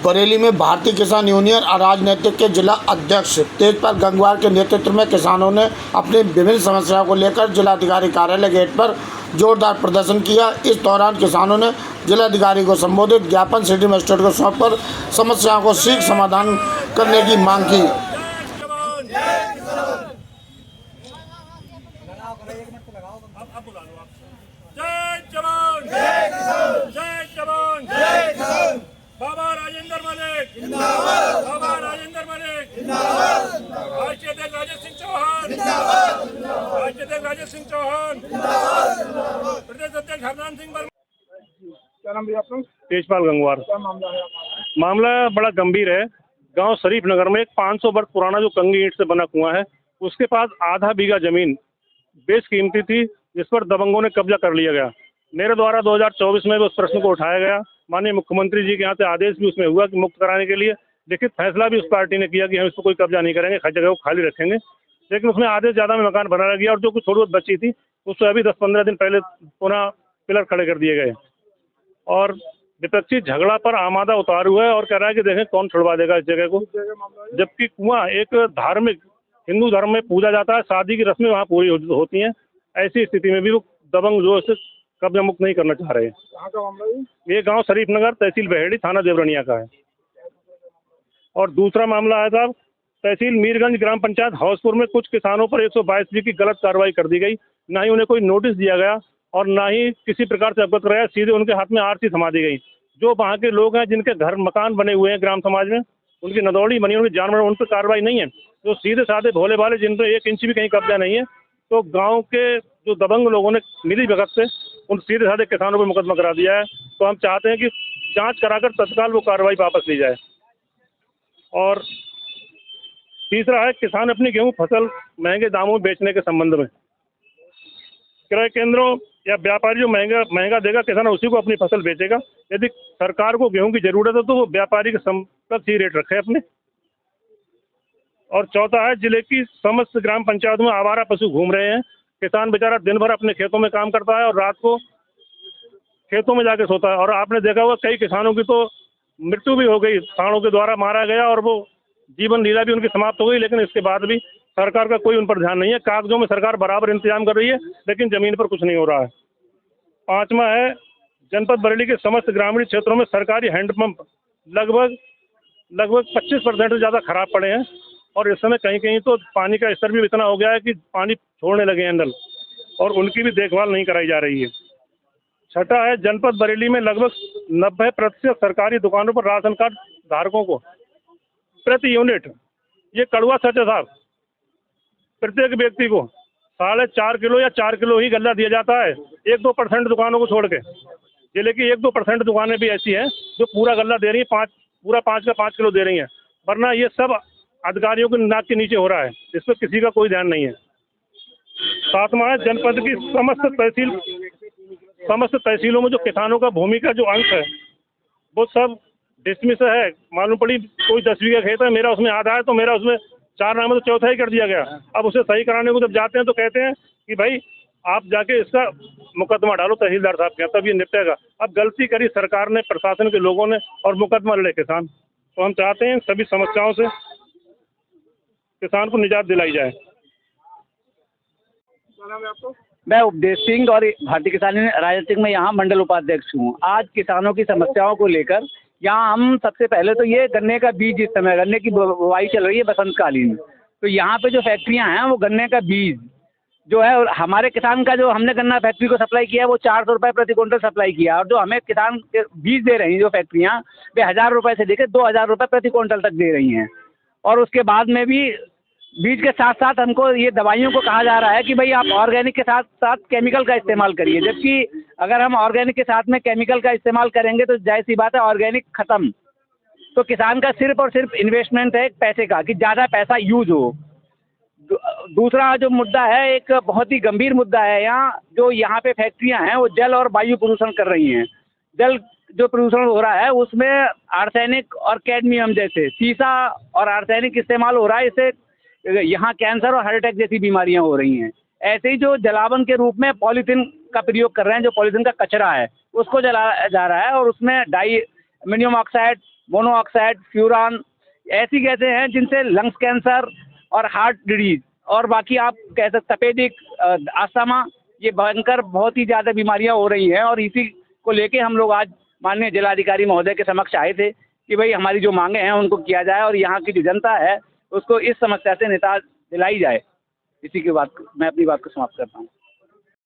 बरेली में भारतीय किसान यूनियन राजनीतिक के जिला अध्यक्ष तेजपाल गंगवार के नेतृत्व में किसानों ने अपनी विभिन्न समस्याओं को लेकर जिलाधिकारी कार्यालय गेट पर जोरदार प्रदर्शन किया। इस दौरान किसानों ने जिलाधिकारी को संबोधित ज्ञापन सिटी मजिस्ट्रेट को सौंपकर समस्याओं को शीघ्र समाधान करने की मांग की। जय जवान जय किसान, जय जवान जय किसान। बाबा राजेंद्र मलिक जिंदाबाद, बाबा राजेंद्र मलिक जिंदाबाद, राष्ट्रीय अध्यक्ष राजेश सिंह चौहान जिंदाबाद, राष्ट्रीय अध्यक्ष राजेश सिंह चौहान जिंदाबाद, प्रदेश अध्यक्ष हरनाम सिंह वर्मा। क्या नाम भैया आपका? तेजपाल गंगवार। क्या मामला है आपका? मामला बड़ा गंभीर है। गांव शरीफ नगर में एक 500 वर्ष पुराना जो कंगी ईंट से बना कुआं है, उसके पास आधा बीघा जमीन बेशकीमती थी, जिस पर दबंगों ने कब्जा कर लिया गया। मेरे द्वारा 2024 में भी उस प्रश्न को उठाया गया। माननीय मुख्यमंत्री जी के यहाँ से आदेश भी उसमें हुआ कि मुक्त कराने के लिए लिखित फैसला भी उस पार्टी ने किया कि हम इस पर कोई कब्जा नहीं करेंगे, हर जगह को खाली रखेंगे। लेकिन उसमें आधे ज़्यादा में मकान बनाया गया और जो कुछ थोड़ी बहुत बची थी उसको अभी 10-15 दिन पहले पुनः पिलर खड़े कर दिए गए। और विपक्षी झगड़ा पर आमादा उतार हुआ है और कह रहा है कि देखें कौन छुड़वा देगा इस जगह को। जबकि कुआं एक धार्मिक हिंदू धर्म में पूजा जाता है, शादी की रस्में वहाँ पूरी होती हैं। ऐसी स्थिति में भी वो दबंग जो है कब्जा मुक्त नहीं करना चाह रहे हैं। कहाँ का मामला है? ये गांव शरीफ नगर, तहसील बहेड़ी, थाना देवरनिया का है। और दूसरा मामला है साहब, तहसील मीरगंज ग्राम पंचायत हाउसपुर में कुछ किसानों पर 122 की गलत कार्रवाई कर दी गई। ना ही उन्हें कोई नोटिस दिया गया और ना ही किसी प्रकार से अवगत कराया, सीधे उनके हाथ में आरसी थमा दी गई। जो वहाँ के लोग हैं जिनके घर मकान बने हुए हैं ग्राम समाज में, उनकी नदौड़ी बनी, उनके जानवर, उन पर कार्रवाई नहीं है। जो सीधे साधे भोले भाले जिन पर 1 इंच भी कहीं कब्जा नहीं है, तो गाँव के जो दबंग लोगों ने मिली भगत से उन सीधे साधे किसानों पर मुकदमा करा दिया है। तो हम चाहते हैं कि जांच कराकर तत्काल वो कार्रवाई वापस ली जाए। और तीसरा है, किसान अपनी गेहूं फसल महंगे दामों में बेचने के संबंध में क्रय केंद्रों या व्यापारी जो महंगा देगा, किसान उसी को अपनी फसल बेचेगा। यदि सरकार को गेहूं की जरूरत है तो वो व्यापारी के समकक्ष ही रेट रखे अपने। और चौथा है, जिले की समस्त ग्राम पंचायतों में आवारा पशु घूम रहे हैं। किसान बेचारा दिन भर अपने खेतों में काम करता है और रात को खेतों में जाके सोता है। और आपने देखा होगा कई किसानों की तो मृत्यु भी हो गई, सांडों के द्वारा मारा गया और वो जीवन लीला भी उनकी समाप्त हो गई। लेकिन इसके बाद भी सरकार का कोई उन पर ध्यान नहीं है। कागजों में सरकार बराबर इंतजाम कर रही है, लेकिन जमीन पर कुछ नहीं हो रहा है। पांचवा है, जनपद बरेली के समस्त ग्रामीण क्षेत्रों में सरकारी हैंडपंप लगभग 25% से ज़्यादा खराब पड़े हैं। और इस समय कहीं कहीं तो पानी का स्तर भी इतना हो गया है कि पानी छोड़ने लगे हैं नल, और उनकी भी देखभाल नहीं कराई जा रही है। छठा है, जनपद बरेली में लगभग 90% सरकारी दुकानों पर राशन कार्ड धारकों को प्रति यूनिट, ये कड़वा सच है साहब, प्रत्येक व्यक्ति को 4.5 किलो या 4 किलो ही गल्ला दिया जाता है। 1-2% दुकानों को छोड़ के जिले की 1-2% दुकानें भी ऐसी हैं जो पूरा गल्ला दे रही हैं, पूरा 5 का 5 किलो दे रही हैं। वरना ये सब अधिकारियों के नाक के नीचे हो रहा है, इस पर किसी का कोई ध्यान नहीं है। सातवां है, जनपद की समस्त तहसीलों में जो किसानों का भूमि का जो अंश है वो सब डिसमिस है। मालूम पड़ी कोई 10 बीघा खेत है, मेरा उसमें आधा है, तो मेरा उसमें 4 नाम में तो चौथा ही कर दिया गया। अब उसे सही कराने को जब जाते हैं तो कहते हैं कि भाई आप जाके इसका मुकदमा डालो तहसीलदार साहब के, तब ये निपटेगा। अब गलती करी सरकार ने, प्रशासन के लोगों ने, और मुकदमा लड़े किसान। तो हम चाहते हैं सभी समस्याओं से किसान को निजात दिलाई जाए। क्या नाम है आपका? मैं उपदेश सिंह और भारतीय किसान यूनियन राजनीतिक में यहाँ मंडल उपाध्यक्ष हूँ। आज किसानों की समस्याओं को लेकर यहाँ हम सबसे पहले तो ये गन्ने का बीज, इस समय गन्ने की बुवाई चल रही है बसंतकालीन, तो यहाँ पे जो फैक्ट्रियाँ हैं वो गन्ने का बीज जो है, और हमारे किसान का जो हमने गन्ना फैक्ट्री को सप्लाई किया है वो 400 रुपये प्रति क्विंटल सप्लाई किया, और जो हमें किसान के बीज दे रही हैं जो फैक्ट्रियाँ, वे 1000 रुपये से लेकर 2000 रुपये प्रति क्विंटल तक दे रही हैं। और उसके बाद में भी बीज के साथ साथ हमको ये दवाइयों को कहा जा रहा है कि भाई आप ऑर्गेनिक के साथ साथ केमिकल का इस्तेमाल करिए। जबकि अगर हम ऑर्गेनिक के साथ में केमिकल का इस्तेमाल करेंगे तो जाहिर सी बात है ऑर्गेनिक खत्म। तो किसान का सिर्फ और सिर्फ इन्वेस्टमेंट है पैसे का, कि ज़्यादा पैसा यूज हो। दूसरा जो मुद्दा है, एक बहुत ही गंभीर मुद्दा है यहाँ, जो यहाँ पे फैक्ट्रियाँ हैं वो जल और वायु प्रदूषण कर रही हैं। जल जो प्रदूषण हो रहा है उसमें आर्सेनिक और कैडमियम जैसे सीसा और आर्सेनिक इस्तेमाल हो रहा है। इससे यहाँ कैंसर और हार्ट अटैक जैसी बीमारियां हो रही हैं। ऐसे ही जो जलावन के रूप में पॉलीथीन का प्रयोग कर रहे हैं, जो पॉलीथीन का कचरा है उसको जलाया जा रहा है, और उसमें di ammonium oxide monoxide, furan, ऐसी गैसें हैं जिनसे लंग्स कैंसर और हार्ट डिजीज और बाकी आप कह सकते तपेदिक, अस्थमा, ये भयंकर बहुत ही ज़्यादा बीमारियां हो रही हैं। और इसी को लेके हम लोग आज माननीय जिलाधिकारी महोदय के समक्ष आए थे कि भाई हमारी जो मांगे हैं उनको किया जाए और यहाँ की जो जनता है उसको इस समस्या से निजात दिलाई जाए। इसी के बाद मैं अपनी बात को समाप्त करता हूँ।